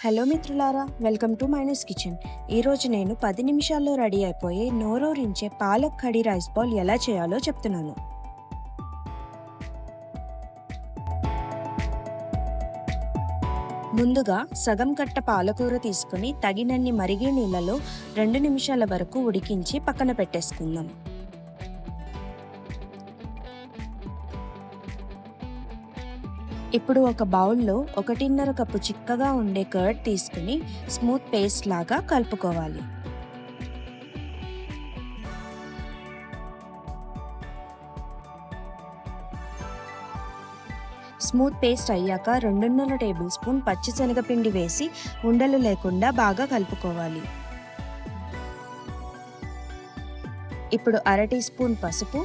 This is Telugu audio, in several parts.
హలో మిత్రులారా, వెల్కమ్ టు మైనస్ కిచెన్. ఈరోజు నేను 10 నిమిషాల్లో రెడీ అయిపోయే నోరూరించే పాలక్ కర్రీ రైస్ బాల్ ఎలా చేయాలో చెప్తున్నాను. ముందుగా సగం కట్ట పాలకూర తీసుకుని తగినన్ని మరిగే నీళ్ళలో 2 నిమిషాల వరకు ఉడికించి పక్కన పెట్టేసుకుందాం. ఇప్పుడు ఒక బౌల్లో 1.5 కప్పు చిక్కగా ఉండే కర్డ్ తీసుకుని స్మూత్ పేస్ట్ లాగా కలుపుకోవాలి. స్మూత్ పేస్ట్ అయ్యాక 2.5 టేబుల్ స్పూన్ పచ్చిశనగపిండి వేసి ఉండలు లేకుండా బాగా కలుపుకోవాలి. ఇప్పుడు 1/2 టీ స్పూన్ పసుపు,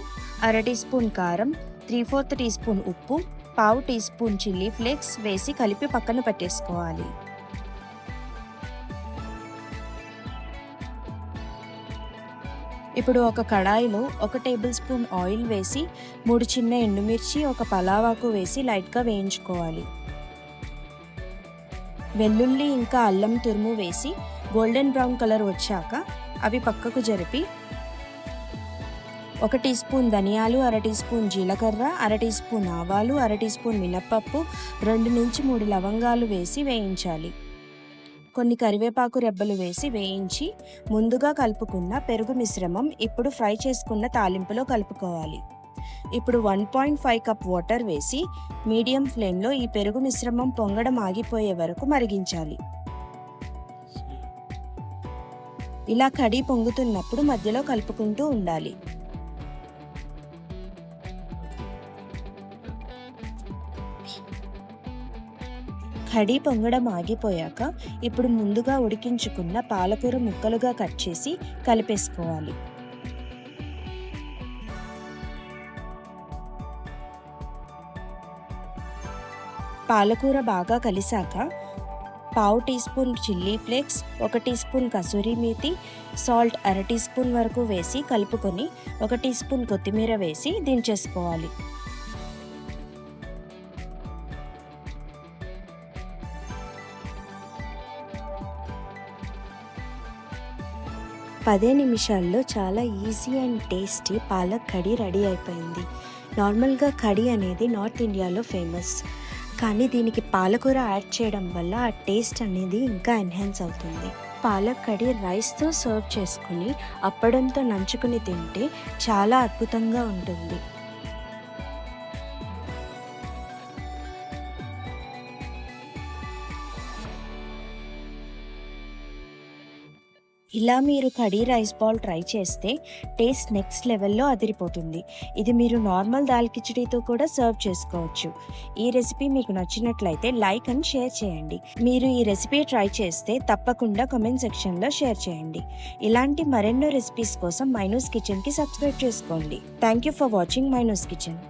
1/2 టీ స్పూన్ కారం, 3/4 టీ స్పూన్ ఉప్పు, 1/2 టీ స్పూన్ చిల్లీ ఫ్లేక్స్ వేసి కలిపి పక్కన పెట్టేసుకోవాలి. ఇప్పుడు ఒక కడాయిలో 1 టేబుల్ స్పూన్ ఆయిల్ వేసి 3 చిన్న ఎండుమిర్చి, 1 పలావాకు వేసి లైట్గా వేయించుకోవాలి. వెల్లుల్లి ఇంకా అల్లం తురుము వేసి గోల్డెన్ బ్రౌన్ కలర్ వచ్చాక అవి పక్కకు జరిపి 1 టీ స్పూన్ ధనియాలు, 1/2 టీ స్పూన్ జీలకర్ర, 1/2 టీ స్పూన్ ఆవాలు, 1/2 టీ స్పూన్ మినప్పప్పు, 2 నుంచి 3 లవంగాలు వేసి వేయించాలి. కొన్ని కరివేపాకు రెబ్బలు వేసి వేయించి ముందుగా కలుపుకున్న పెరుగు మిశ్రమం ఇప్పుడు ఫ్రై చేసుకున్న తాలింపులో కలుపుకోవాలి. ఇప్పుడు 1.5 కప్ వాటర్ వేసి మీడియం ఫ్లేమ్లో ఈ పెరుగు మిశ్రమం పొంగడం ఆగిపోయే వరకు మరిగించాలి. ఇలా కడి పొంగుతున్నప్పుడు మధ్యలో కలుపుకుంటూ ఉండాలి. కడి పొంగడం ఆగిపోయాక ఇప్పుడు ముందుగా ఉడికించుకున్న పాలకూర ముక్కలుగా కట్ చేసి కలిపేసుకోవాలి. పాలకూర బాగా కలిసాక 1/2 teaspoon chilli flakes, 1 teaspoon kasuri methi, salt 1/2 teaspoon వరకు వేసి కలుపుకొని 1 టీ స్పూన్ కొత్తిమీర వేసి దించేసుకోవాలి. 10 నిమిషాల్లో చాలా easy and tasty palak curry ready అయిపోయింది. నార్మల్గా కర్రీ అనేది నార్త్ ఇండియాలో ఫేమస్, కానీ దీనికి పాలకూర యాడ్ చేయడం వల్ల ఆ టేస్ట్ అనేది ఇంకా ఎన్హాన్స్ అవుతుంది. పాలక్ కర్రీ రైస్తో సర్వ్ చేసుకుని అప్పడంతో నంచుకుని తింటే చాలా అద్భుతంగా ఉంటుంది. ఇలా మీరు కర్రీ రైస్ బాల్ ట్రై చేస్తే టేస్ట్ నెక్స్ట్ లెవెల్లో అదిరిపోతుంది. ఇది మీరు నార్మల్ దాల్ కిచడీతో కూడా సర్వ్ చేసుకోవచ్చు. ఈ రెసిపీ మీకు నచ్చినట్లయితే లైక్ అండ్ షేర్ చేయండి. మీరు ఈ రెసిపీ ట్రై చేస్తే తప్పకుండా కామెంట్ సెక్షన్లో షేర్ చేయండి. ఇలాంటి మరెన్నో రెసిపీస్ కోసం మైనూస్ కిచెన్కి సబ్స్క్రైబ్ చేసుకోండి. Thank you for watching Mainu's kitchen.